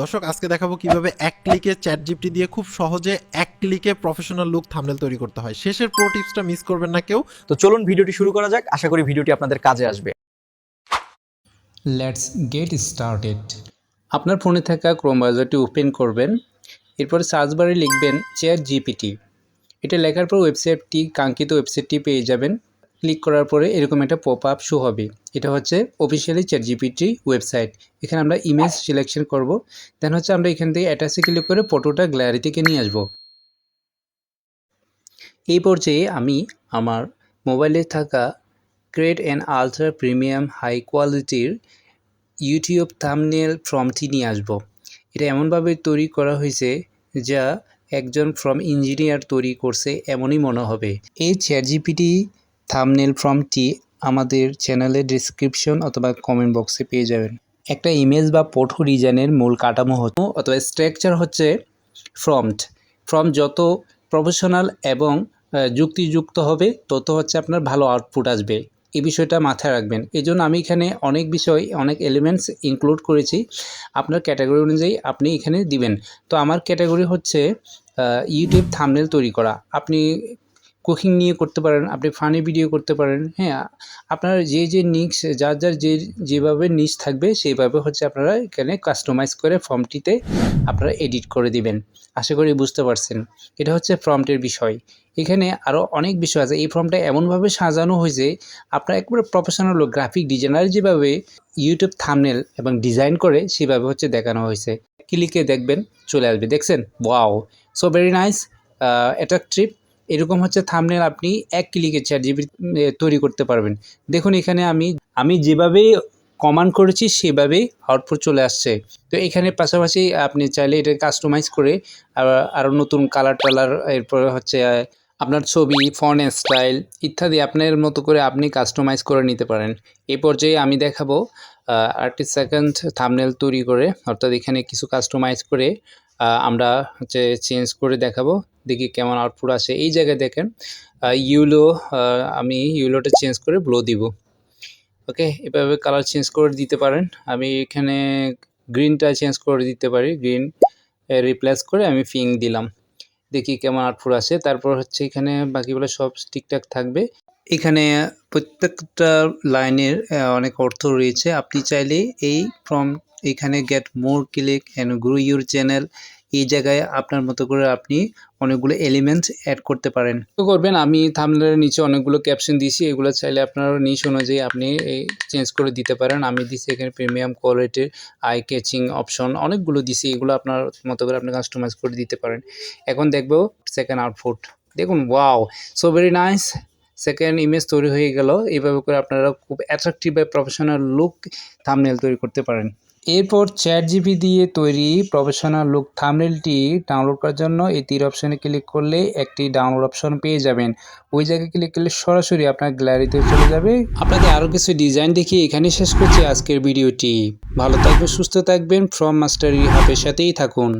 দর্শক আজকে দেখাবো কিভাবে এক ক্লিকে চ্যাটজিপিটি দিয়ে খুব সহজে এক ক্লিকে প্রফেশনাল লুক থাম্বনেল তৈরি করতে হয়। শেষের প্রো টিপসটা মিস করবেন না কেউ। তো চলুন ভিডিওটি শুরু করা যাক। আশা করি ভিডিওটি আপনাদের কাজে আসবে। Let's get started. আপনার ফোনে থাকা ক্রোম ব্রাউজারটি ওপেন করবেন, এরপর সার্চ বারে লিখবেন চ্যাট জিপিটি। এটা লেখার পর কাঙ্ক্ষিত ওয়েবসাইটটি পেয়ে যাবেন। ক্লিক করার পরে এরকম একটা পপ আপ শো হবে। এটা হচ্ছে অফিসিয়ালি চ্যাট জিপিটি ওয়েবসাইট। এখানে আমরা ইমেজ সিলেকশন করব, দেন হচ্ছে আমরা এখান থেকে অ্যাটাচে ক্লিক করে ফটোটা গ্যালারি থেকে নিয়ে আসব। এই পর্যায়ে আমি আমার মোবাইলে থাকা create an ultra premium high কোয়ালিটির ইউটিউব থাম্বনেল ফর্মটি নিয়ে আসব। এটা এমনভাবে তৈরি করা হয়েছে যা একজন ইঞ্জিনিয়ার তৈরি করছে এমনই মনে হবে। এই চ্যাটজিপিটি থাম্বনেল ফর্মটি আমাদের চ্যানেলের ডেসক্রিপশন অথবা কমেন্ট বক্সে পেয়ে যাবেন। একটা ইমেজ বা ফটো ডিজাইনের মূল কাঠামো অথবা স্ট্রাকচার হচ্ছে ফর্ম যত প্রফেশনাল এবং যুক্তিযুক্ত হবে তত হচ্ছে আপনার ভালো আউটপুট আসবে। এই বিষয়টা মাথায় রাখবেন। এই জন্য আমি এখানে অনেক এলিমেন্টস ইনক্লুড করেছি। আপনার ক্যাটাগরি অনুযায়ী আপনি এখানে দিবেন। তো আমার ক্যাটাগরি হচ্ছে ইউটিউব থাম্বনেল তৈরি করা। আপনি কুকিং নিয়ে করতে পারেন, আপনি ফানি ভিডিও করতে পারেন। হ্যাঁ, আপনার যে নিশ যার যেভাবে নিশ থাকবে সেইভাবে হচ্ছে আপনারা এখানে কাস্টমাইজ করে ফর্মটিতে আপনারা এডিট করে দিবেন। আশা করি বুঝতে পারছেন। এটা হচ্ছে ফর্মটির বিষয়। এখানে আরও অনেক বিষয় আছে। এই ফর্মটা এমনভাবে সাজানো হয়েছে আপনার একবারে প্রফেশনাল গ্রাফিক ডিজাইনার যেভাবে ইউটিউব থাম্বনেল এবং ডিজাইন করে সেভাবে হচ্ছে দেখানো হয়েছে। ক্লিকে দেখবেন চলে আসবে। দেখছেন? Wow, so very nice, attractive. এরকম হচ্ছে থাম্বনেল আপনি এক ক্লিকে চ্যাটজিপিটি তৈরি করতে পারবেন। দেখুন এখানে আমি যেভাবে কমান্ড করেছি সেভাবেই আউটপুট চলে আসছে। তো এখানে পাশাপাশি আপনি চাইলে এটা কাস্টমাইজ করে আরও নতুন কালার এরপরে হচ্ছে আপনার ছবি, ফন্ট স্টাইল ইত্যাদি আপনার মতো করে আপনি কাস্টমাইজ করে নিতে পারেন। এই পর্যায়ে আমি দেখাবো 30 সেকেন্ড থাম্বনেল তৈরি করে, অর্থাৎ এখানে কিছু কাস্টমাইজ করে আমরা হচ্ছে চেঞ্জ করে দেখাবো। দেখি কেমন আউটপুট আসে। এই জায়গায় দেখেন আমি ইউলোটা চেঞ্জ করে ব্লু দিব। ওকে, এভাবে কালার চেঞ্জ করে দিতে পারেন। আমি এখানে গ্রিনটা চেঞ্জ করে দিতে পারি। গ্রিন রিপ্লেস করে আমি পিঙ্ক দিলাম। দেখি কেমন আউটপুট আসে। তারপর হচ্ছে এখানে বাকিগুলো সব ঠিকঠাক থাকবে। এখানে প্রত্যেকটা লাইনের অনেক অর্থ রয়েছে। আপনি চাইলে এখানে get more click and grow your channel, এই জায়গায় আপনার মতো করে আপনি অনেকগুলো এলিমেন্টস অ্যাড করতে পারেন। তো করবেন, আমি থাম্বনেলের নিচে অনেকগুলো ক্যাপশন দিয়েছি, এগুলো চাইলে আপনার নিচ অনুযায়ী আপনি চেঞ্জ করে দিতে পারেন। আমি দিছি এখানে প্রিমিয়াম কোয়ালিটির আই ক্যাচিং অপশন অনেকগুলো দিছি, এগুলো আপনার মতো করে আপনি কাস্টমাইজ করে দিতে পারেন। এখন দেখবো সেকেন্ড আউটপুট। দেখুন, wow, so very nice. Second image তৈরি হয়ে গেল। এইভাবে করে আপনারা খুব অ্যাট্রাকটিভ বা প্রফেশনাল লুক থাম্বনেল তৈরি করতে পারেন। এরপর চ্যাটজিপিটি দিয়ে তৈরি প্রফেশনাল লুক থাম্বনেলটি ডাউনলোড করার জন্য এই তীর অপশানে ক্লিক করলে একটি ডাউনলোড অপশন পেয়ে যাবেন। ওই জায়গায় ক্লিক করলে সরাসরি আপনার গ্যালারিতে চলে যাবে। আপনাকে আরও কিছু ডিজাইন দেখিয়ে এখানে শেষ করছি আজকের ভিডিওটি। ভালো থাকবেন, সুস্থ থাকবেন। ফ্রম মাস্টার রিহাবের সাথেই থাকুন।